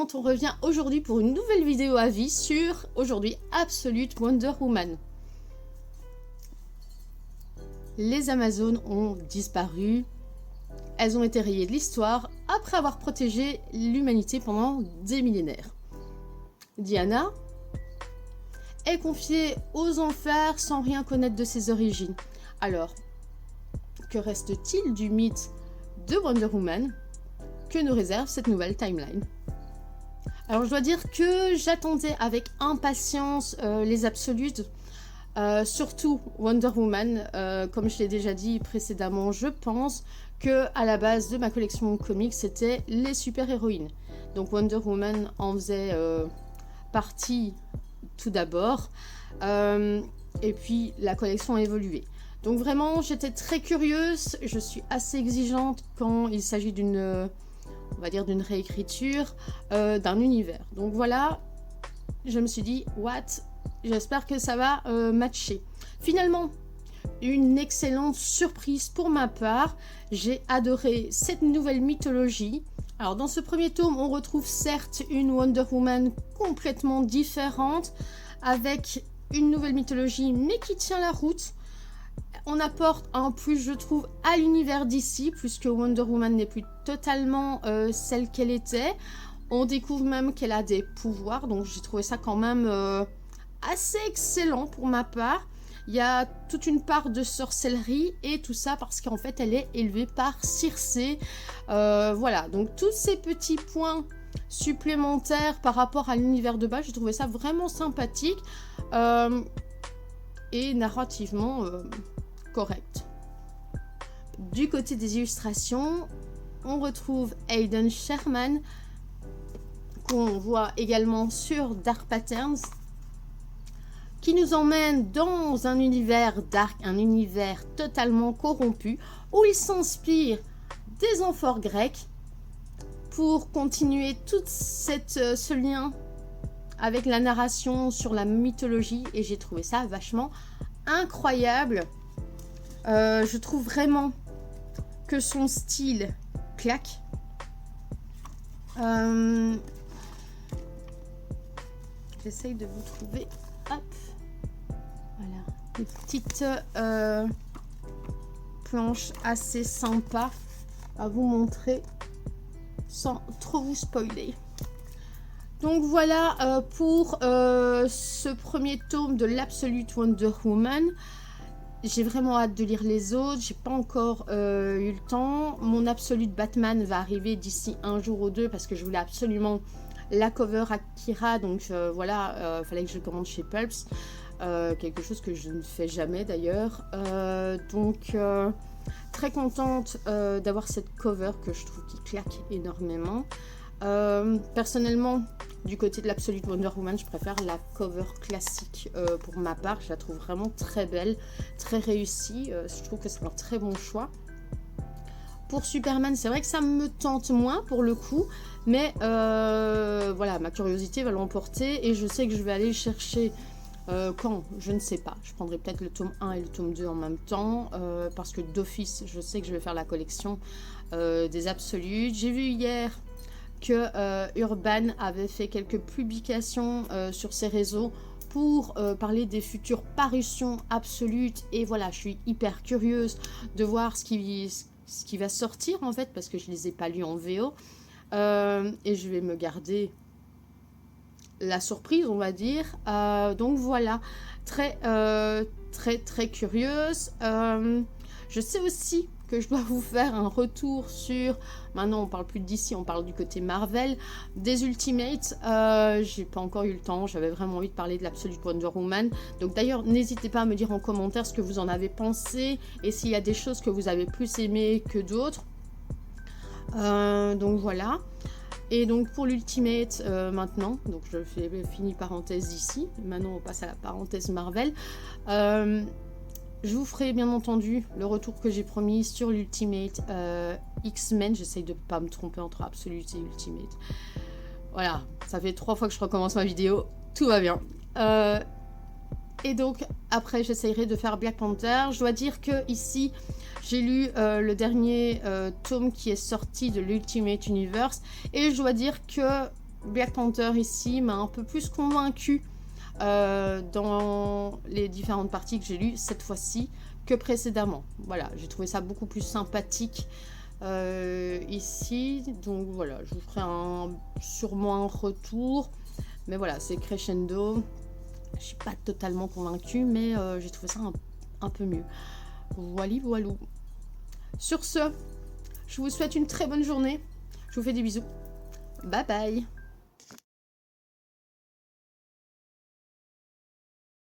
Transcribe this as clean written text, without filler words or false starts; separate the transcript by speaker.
Speaker 1: monde, on revient aujourd'hui pour une nouvelle vidéo avis sur, aujourd'hui, Absolute Wonder Woman. Les Amazones ont disparu, elles ont été rayées de l'histoire après avoir protégé l'humanité pendant des millénaires. Diana est confiée aux enfers sans rien connaître de ses origines. Alors, que reste-t-il du mythe de Wonder Woman que nous réserve cette nouvelle timeline? Alors je dois dire que j'attendais avec impatience les Absolutes, surtout Wonder Woman. Comme je l'ai déjà dit précédemment, je pense que à la base de ma collection comics c'était les super-héroïnes. Donc Wonder Woman en faisait partie tout d'abord, et puis la collection a évolué. Donc vraiment j'étais très curieuse, je suis assez exigeante quand il s'agit d'une on va dire d'une réécriture d'un univers. Donc voilà, je me suis dit, what? J'espère que ça va matcher. Finalement, une excellente surprise pour ma part. J'ai adoré cette nouvelle mythologie. Alors dans ce premier tome, on retrouve certes une Wonder Woman complètement différente, avec une nouvelle mythologie, mais qui tient la route. On apporte en plus, je trouve, à l'univers d'ici, puisque Wonder Woman n'est plus totalement celle qu'elle était. On découvre même qu'elle a des pouvoirs, donc j'ai trouvé ça quand même assez excellent pour ma part. Il y a toute une part de sorcellerie et tout ça parce qu'en fait elle est élevée par Circé. Voilà, donc tous ces petits points supplémentaires par rapport à l'univers de base, j'ai trouvé ça vraiment sympathique et narrativement correct. Du côté des illustrations, on retrouve Hayden Sherman, qu'on voit également sur Dark Patterns, qui nous emmène dans un univers dark, un univers totalement corrompu, où il s'inspire des amphores grecs pour continuer tout ce lien avec la narration sur la mythologie, et j'ai trouvé ça vachement incroyable. Je trouve vraiment que son style claque. J'essaye de vous trouver, hop, voilà, des petites planches assez sympas à vous montrer sans trop vous spoiler. Donc voilà pour ce premier tome de l'Absolute Wonder Woman. J'ai vraiment hâte de lire les autres, j'ai pas encore eu le temps. Mon Absolute Batman va arriver d'ici un jour ou deux parce que je voulais absolument la cover Akira, donc voilà, fallait que je commande chez Pulps, quelque chose que je ne fais jamais d'ailleurs. Donc très contente d'avoir cette cover que je trouve qui claque énormément. Personnellement, du côté de l'Absolute Wonder Woman, je préfère la cover classique pour ma part. Je la trouve vraiment très belle, très réussie. Je trouve que c'est un très bon choix. Pour Superman, c'est vrai que ça me tente moins pour le coup, mais voilà, ma curiosité va l'emporter et je sais que je vais aller chercher quand, je ne sais pas. Je prendrai peut-être le tome 1 et le tome 2 en même temps parce que d'office, je sais que je vais faire la collection des Absolutes. J'ai vu hier que Urban avait fait quelques publications sur ses réseaux pour parler des futures parutions absolutes, et voilà, je suis hyper curieuse de voir ce qui va sortir en fait, parce que je ne les ai pas lus en VO, et je vais me garder la surprise, on va dire. Donc voilà, très curieuse. Je sais aussi que je dois vous faire un retour sur, maintenant on parle plus d'ici, on parle du côté Marvel, des Ultimates. J'ai pas encore eu le temps, j'avais vraiment envie de parler de l'Absolute Wonder Woman. Donc d'ailleurs n'hésitez pas à me dire en commentaire ce que vous en avez pensé et s'il y a des choses que vous avez plus aimé que d'autres. Donc voilà. Et donc pour l'Ultimate maintenant, donc je fais fini parenthèse ici, maintenant on passe à la parenthèse Marvel. Je vous ferai bien entendu le retour que j'ai promis sur l'Ultimate X-Men. J'essaye de ne pas me tromper entre Absolute et Ultimate. Voilà, ça fait 3 fois que je recommence ma vidéo, tout va bien. Et donc après j'essayerai de faire Black Panther. Je dois dire que ici j'ai lu le dernier tome qui est sorti de l'Ultimate Universe. Et je dois dire que Black Panther ici m'a un peu plus convaincu dans les différentes parties que j'ai lues cette fois-ci que précédemment. Voilà, j'ai trouvé ça beaucoup plus sympathique ici. Donc voilà, je vous ferai sûrement un retour. Mais voilà, c'est crescendo. Je suis pas totalement convaincue, mais j'ai trouvé ça un peu mieux. Voilà, voilà. Sur ce, je vous souhaite une très bonne journée. Je vous fais des bisous. Bye bye.